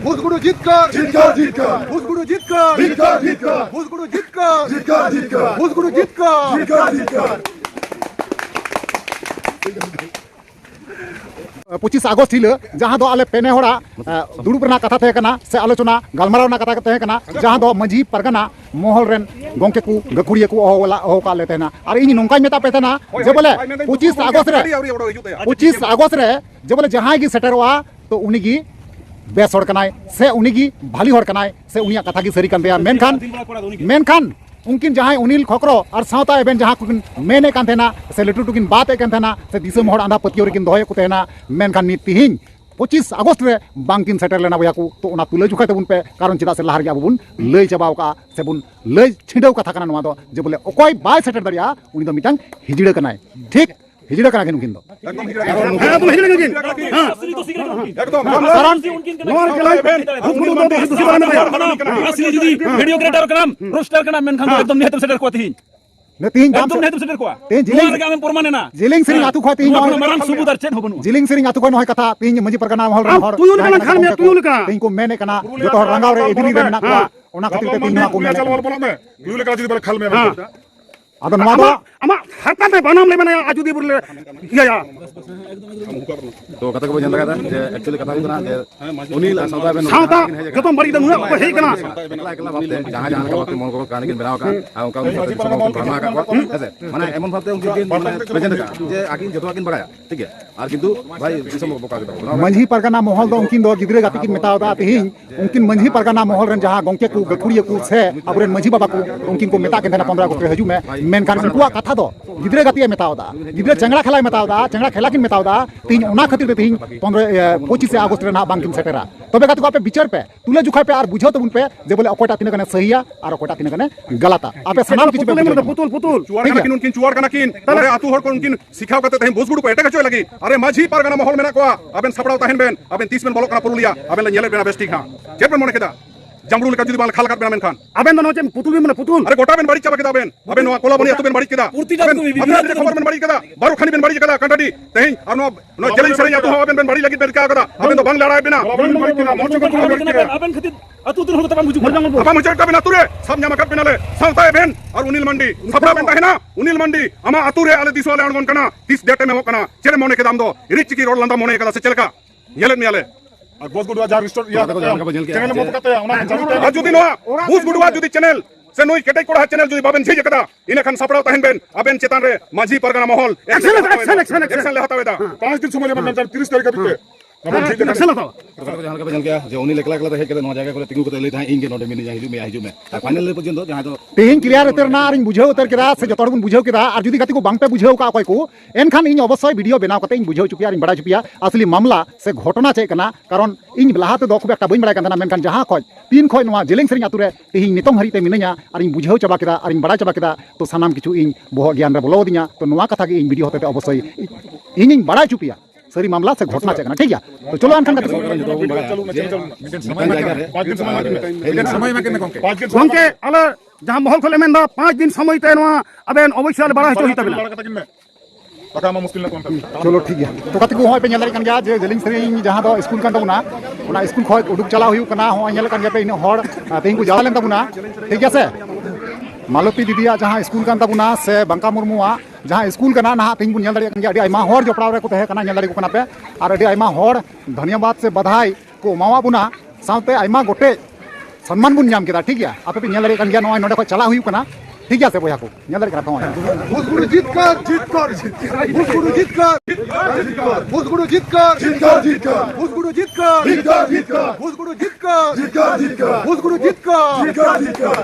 ভুজগুড়ু জিতকার ভুজগুড়ু জিতকার ভুজগুড়ু জিতকার ভুজগুড়ু জিতকার 25 August हिल जहाँ दो आले पेने होड़ा दुड़ुब रना कथा तहे कना से आलोचना गलमाराव ना कथा तहे कना जहाँ दो मजी परगना मोहल रेन गोंके को गखुड़िया को ओहो का लेते ना और इन नोंका मेता पेते ना जे बोले 25 अगस्त रे जे बोले जहाँ की सेटर हुआ तो उन्हीं की बेस हड़ कनाय से उन्हीं की भाली हड़ कनाय से उनिया कथा की सरी कंते मेनखान उनकिन जहाँ उनिल खोकरो और सावता एबेन जहाँ कुकिन मेने कान थेना से लटू टुकिन बात कान थेना से दिसम हड़ आंधा पतियो रेकिन दोहे को तेना मेनखान नि तिहिं 25 अगस्त रे बांकिन सेटर लेना बया को तो उना तुले जुखाय तबुन पे कारण चिदा से लाहार गे बुन लय चाबाव का से बुन लय छिंडव कथा कना नवा दो जे बोले ओकोय बाय सेटर दरिया उनी दो मिटांग हिजिड़ा कनाय ठीक हिजिड़ा कना किन दो एकदम हिजिड़ा किन हां एकदम कारण नोर केला असली जुदी वीडियो क्रिएटर का नाम रोस्टर का नाम मेनखान एकदम नेहतर सेटर को थी ने तीन एकदम नेहतर सेटर को तीन जिलिंग लगा में परमाने ना जिलिंग सिरिंग आतु खो तीन मरन सुबुदर चेन होबनु जिलिंग सिरिंग आतु खो नय कथा तीन मजी परगना हल हर तू उनका खान में तू उनका तीन को मेने कना जो तो रंगाव रे इदिनी रे ना को ओना खातिर ते तीन ना को मेने चल बोल में तू लेका जुदी बल खल में अद नवा दो अमा हरता में बनाम ले बना आजुदी बोले या तो कथा को जन लगा था जे एक्चुअली कथा हुई ना जे उनिल सावता गतम बड़ी दनु को हे कना एकला एकला बात जहां जहां का बात मन को कान के बनाव का उनका भरमा का ऐसे माने एमन भाबते उनके प्रेजेंट का जे आकिन जतो आकिन बगाया ठीक है और किंतु भाई दिसम बोका के मंझी परगना मोहल दो उनकिन दो गिदरे गाती की मेतावदा तिहिं उनकिन मंझी परगना मोहल रन जहां गोंके को गखुड़िया को से अबरेन मंझी बाबा को उनकिन को मेता के 15 को हजू में मेनखान उनकुआ कथा दो गिदरे गाती मेतावदा गिदरे चंगड़ा खेला मेतावदा चंगड़ा खेला किन मेतावदा तीन ओना खातिर तीन 25 अगस्त रे ना बांकिन सेटेरा तबे गाती को आपे विचार पे तुले जुखाय पे और बुझो तो उन पे जे बोले अकोटा तीन कने सहीया और अकोटा तीन कने गलता आपे सनाम किछ पे पुतुल चुवार कना किन उनकिन चुवार कना किन अरे आतु हर को उनकिन सिखाव करते तहे भोजगुड़ पे एटे कचो लगी अरे माझी परगना माहौल में ना को अबेन सपड़ाव तहन बेन अबेन 30 बेन बोलो कना पुरुलिया अबेन नेले बेना बेस्टिक हां चेप मन केदा जमरू लेका जुदी बाल खाल काट बेना मेनखान अबेन दनो चे पुतुल भी मन पुतुल अरे गोटा बेन बाड़ी चाबा केदा बेन अबेन नो कोला बनी अतु बेन बाड़ी केदा पूर्ति जात को विभिन्न खबर बेन बाड़ी केदा बारो खनी बेन बाड़ी केदा कंटाडी तहे और नो जलिन सरे अतु अबेन बेन बाड़ी लगी बेन का कदा अबेन तो बंग लड़ाय बेना अबेन खति अतु तुन होता मुझे भर जंगल अपा मुझे का बेना तुरे सब न्यामा कट बेनाले सावता बेन और उनिल मंडी सपरा बेन है ना उनिल मंडी अमा अतुरे आले दिसो आले अणगोन कना 30 डेट में हो कना चेरे मोने के दाम दो रिच की रोड लंदा मोने कदा से चलका येले मियाले और बोस गुडवा जार रिस्टोर या चैनल मत कते ओना जुदी नो बोस गुडवा जुदी चैनल से नोई केटे कोड़ा चैनल जुदी बाबेन झे जकदा इने खन सपड़ाव तहन बेन अबेन चेतन रे माझी परगना माहौल एक्शन ले हता वेदा 5 दिन समय ले 30 तारीख बीते एक्शन लता जहां का बजन गया जो उनी लेकला एकला हे केते नो जागा को तिंगु को ले था इन के नोटे मिनी जाहिजु में फाइनल ले पर्यंत जहां तो तेहिं क्लियर उतर ना आरिन बुझाव उतर केदा से जतोड़ बुन बुझाव केदा और जुदी गति को बांग पे बुझाव का कोई को एनखान इन अवश्य वीडियो बनाव कते इन बुझाव चुपिया इन बड़ा चुपिया असली मामला से घटना चे कना कारण इन लहाते दो खूब एकटा बइन बड़ा कना मेनखान जहां खoj तीन खoj नवा जेलिंग सरिंग आतुरे तेहिं नितम हरिते मिनया और इन बुझाव चबा केदा और इन बड़ा चबा केदा तो सानाम किछु इन बोह ज्ञान रे बोलो दिया तो नवा कथा के इन वीडियो होते अवश्य इन बड़ा चुपिया सरी मामला से घटना चेकना ठीक है तो चलो अनखान का समय में केने गोंके आले जहां माहौल खोले मेंदा 5 दिन समय तेनवा अबेन अवश्य बड़ा हितो हिता बिना पका मा मुश्किल न कोन चलो ठीक है तो कते को होय पे नेल कन गया जे जेलिंग सरिंग जहां दो स्कूल कन तबुना ओना स्कूल खoj उडुक चला हुयु कना हो नेल कन गया पे इन हड़ तेन को जाला लेन तबुना ठीक है से मालती दीदिया जहां स्कूल कन तबुना से बंका मुर्मुआ जहां स्कूल कना ना तेन को नेल दरे कन गया अडी आइमा हड़ जोपड़ाव रे को तहे कना नेल दरे को कना पे और अडी आइमा हड़ धन्यवाद से बधाई को मावा बुना सावते आइमा गोटे सम्मान बुन नाम केदा ठीक है आपे पे नेल दरे कन गया नोय नोडे को चला हुयु कना ठीक है से बोया को नेल दरे कना पे भोजगुड़ जीतकर भोजगुड़ जीतकर भोजगुड़ जीतकर भोजगुड़ जीतकर भोजगुड़ जीतकर भोजगुड़ जीतकर